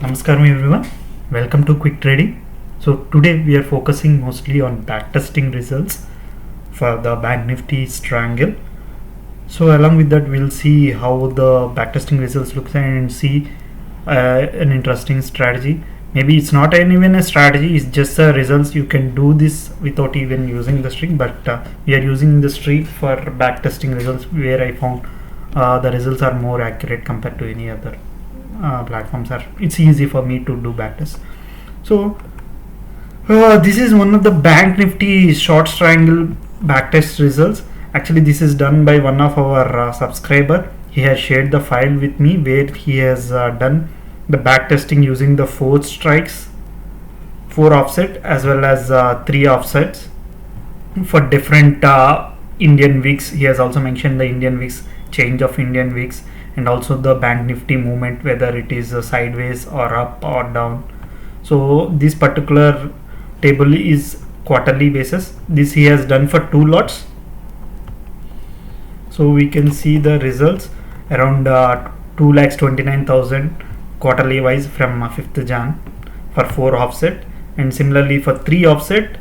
Namaskaram everyone, welcome to Quick Trading. So today we are focusing mostly on backtesting results for the Bank Nifty Triangle. So along with that we'll see how the backtesting results looks and see an interesting strategy. Maybe it's not even a strategy, it's just the results. You can do this without even using the streak, but we are using the streak for backtesting results where I found the results are more accurate compared to any other platforms. It's easy for me to do backtest. So this is one of the Bank Nifty short triangle backtest results. Actually this is done by one of our subscriber. He has shared the file with me where he has done the backtesting using the 4 strikes, 4 offset as well as 3 offsets for different Indian wicks. He has also mentioned the Indian wicks, change of Indian wicks, and also the Bank Nifty movement, whether it is sideways or up or down. So this particular table is quarterly basis. This he has done for 2 lots. So we can see the results around 2,29,000 quarterly wise from 5th Jan for 4 offset, and similarly for 3 offset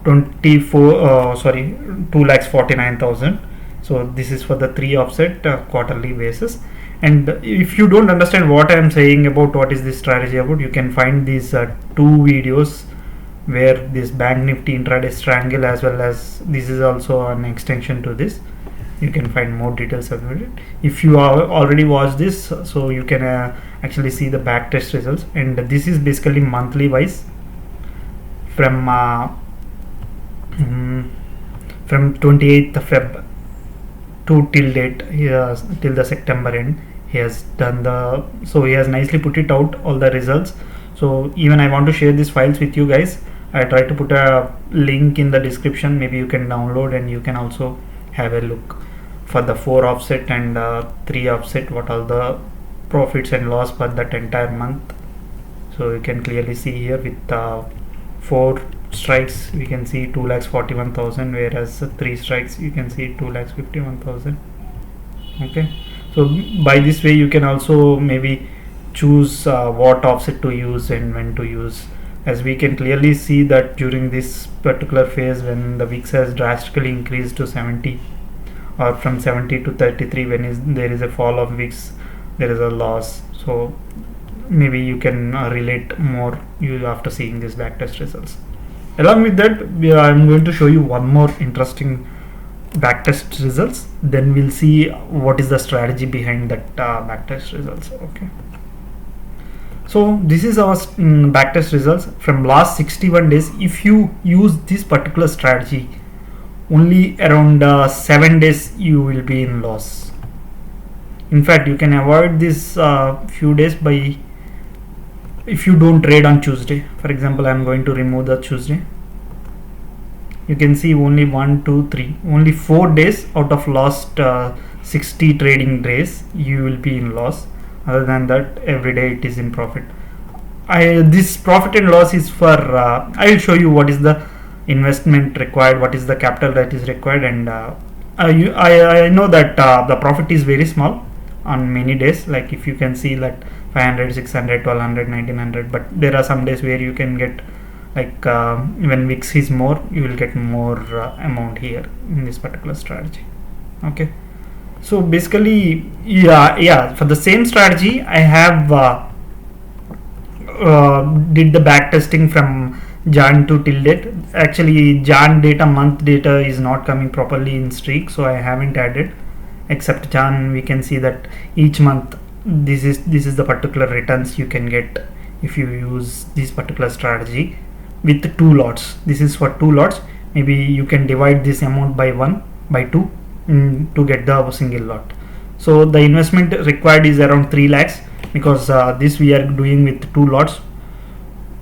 2,49,000. So this is for the 3 offset quarterly basis. And if you don't understand what I am saying about what is this strategy about, you can find these 2 videos where this Bank Nifty intraday triangle, as well as this is also an extension to this. You can find more details about it. If you already watched this, so you can actually see the backtest results. And this is basically monthly wise from 28th Feb to till date, till the September end. He has done the, so he has nicely put it out, all the results. So even I want to share these files with you guys. I try to put a link in the description. Maybe you can download and you can also have a look for the 4 offset and 3 offset, what all the profits and loss for that entire month. So you can clearly see here with 4 strikes we can see 2,41,000, whereas 3 strikes you can see 2,51,000. Okay, so by this way you can also maybe choose what offset to use and when to use, as we can clearly see that during this particular phase when the VIX has drastically increased to 70, or from 70 to 33, when there is a fall of VIX, there is a loss. So maybe you can relate more after seeing these backtest results. Along with that, I'm going to show you one more interesting backtest results. Then we'll see what is the strategy behind that backtest results. Okay. So this is our backtest results from last 61 days. If you use this particular strategy, only around 7 days you will be in loss. In fact, you can avoid this few days by, if you don't trade on Tuesday. For example, I am going to remove the Tuesday. You can see only 1, 2, 3, only 4 days out of last 60 trading days you will be in loss. Other than that, every day it is in profit. This profit and loss is for I will show you what is the investment required, what is the capital that is required, and I know that the profit is very small on many days. Like if you can see that 500, 600, 1200, 1900, but there are some days where you can get like when VIX is more, you will get more amount here in this particular strategy. Okay, so basically for the same strategy I have did the backtesting from Jan to till date. Actually Jan data, month data is not coming properly in streak, so I haven't added. Except Jan, we can see that each month this is the particular returns you can get if you use this particular strategy with 2 lots. This is for 2 lots. Maybe you can divide this amount by 1 by 2 to get the single lot. So the investment required is around 3 lakhs because this we are doing with 2 lots.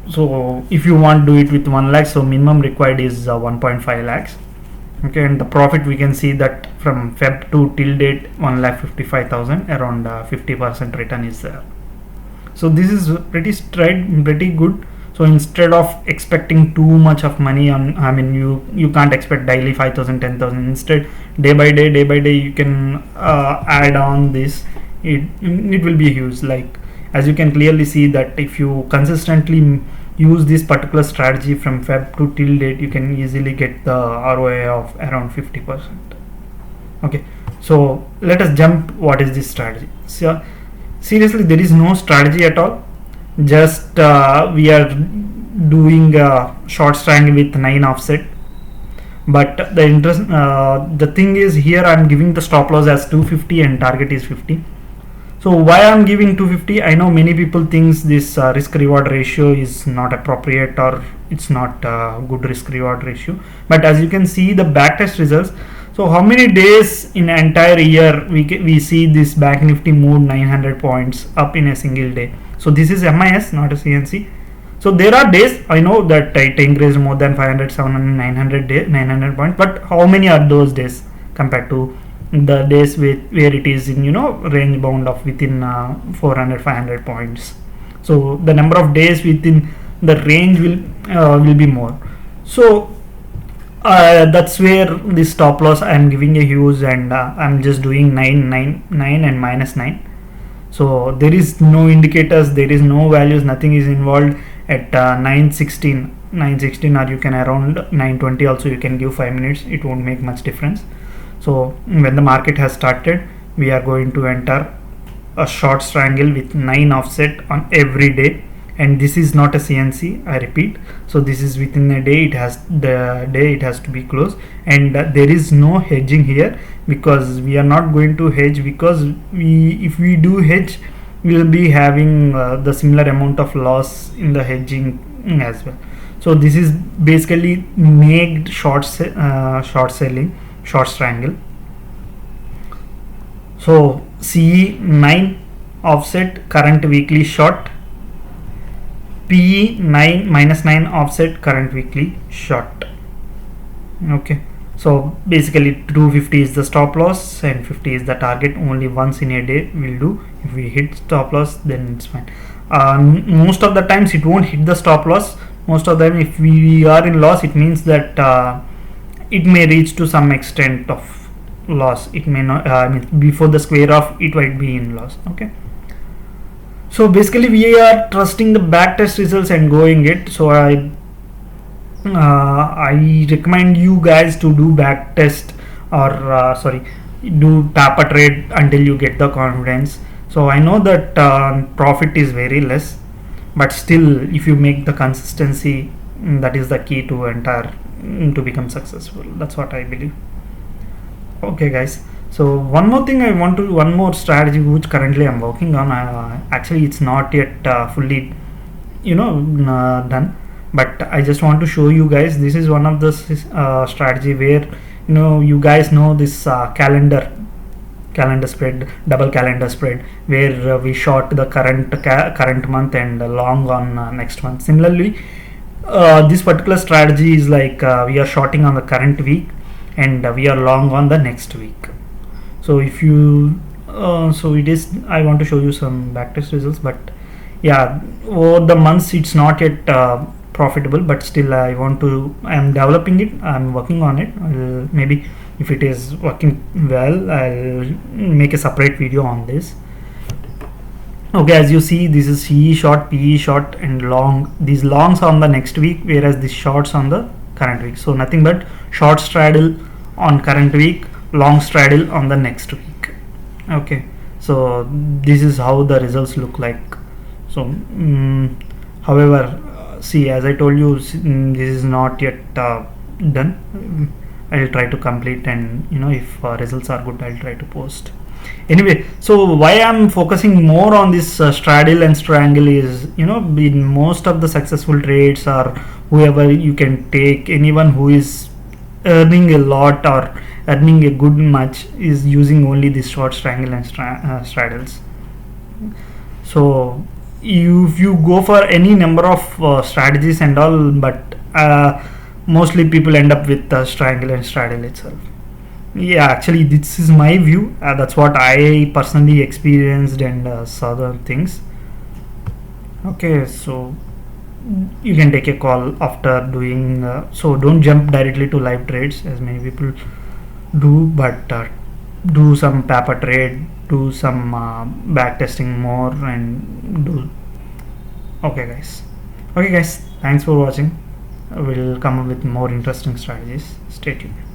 So if you want to do it with 1 lakh, so minimum required is 1.5 lakhs. Okay, and the profit we can see that from Feb to till date 1,55,000, around 50% return is there. So this is pretty good. So instead of expecting too much of money on, I mean you can't expect daily 5,000, 10,000. Instead, day by day you can add on this. It will be huge. Like as you can clearly see that if you consistently use this particular strategy from Feb to till date, you can easily get the ROI of around 50%. Okay, so let us jump. What is this strategy? So seriously, there is no strategy at all. Just we are doing a short triangle with 9 offset. But the thing is, here I am giving the stop loss as 250 and target is 50. So why I am giving 250? I know many people thinks this risk reward ratio is not appropriate, or it's not good risk reward ratio. But as you can see the backtest results, so how many days in an entire year we see this Bank Nifty move 900 points up in a single day? So this is MIS, not a CNC. So there are days I know that it increased more than 500, 700, 900 points, but how many are those days compared to the days where it is in range bound of within 400, 500 points? So the number of days within the range will be more. So that's where this stop loss I am giving a huge, and I'm just doing 9 and minus 9. So there is no indicators, there is no values, nothing is involved at 916, or you can around 920 also, you can give 5 minutes, it won't make much difference. So when the market has started, we are going to enter a short triangle with 9 offset on every day, and this is not a CNC, I repeat. So this is within a day, it has to be closed, and there is no hedging here, because we are not going to hedge, because if we do hedge, we will be having the similar amount of loss in the hedging as well. So this is basically naked short selling, short triangle. So CE 9 offset current weekly short, PE 9 minus 9 offset current weekly short. Okay, so basically 250 is the stop loss and 50 is the target. Only once in a day will do. If we hit stop loss, then it's fine. Most of the times it won't hit the stop loss. Most of them, if we are in loss, it means that it may reach to some extent of loss. It may not, before the square of it might be in loss. Okay, so basically we are trusting the backtest results and going it. So I recommend you guys to do backtest, or do paper trade until you get the confidence. So I know that profit is very less, but still if you make the consistency, that is the key to become successful. That's what I believe. Okay guys, so one more strategy which currently I'm working on. Actually it's not yet fully done, but I just want to show you guys. This is one of the strategy where you guys know this calendar spread, double calendar spread, where we short the current month and long on next month. Similarly, this particular strategy is like we are shorting on the current week and we are long on the next week. So if you so it is, I want to show you some backtest results, but yeah, over the months it's not yet profitable, but still I am developing it, I'm working on it. Maybe if it is working well, I'll make a separate video on this. Okay, as you see, this is CE short, PE short and long. These longs on the next week, whereas these shorts on the current week. So nothing but short straddle on current week, long straddle on the next week. Okay, so this is how the results look like. So however, see, as I told you, this is not yet done. I'll try to complete, and if results are good, I'll try to post. Anyway, so why I'm focusing more on this straddle and triangle is, in most of the successful trades, or whoever you can take, anyone who is earning a lot or earning a good much is using only this short triangle and straddles. So if you go for any number of strategies and all, but mostly people end up with the triangle and straddle itself. Yeah, actually this is my view. That's what I personally experienced and saw the things. Okay, so you can take a call after doing so don't jump directly to live trades as many people do, but do some paper trade do some back testing more and do. Okay guys, thanks for watching. We'll come up with more interesting strategies. Stay tuned.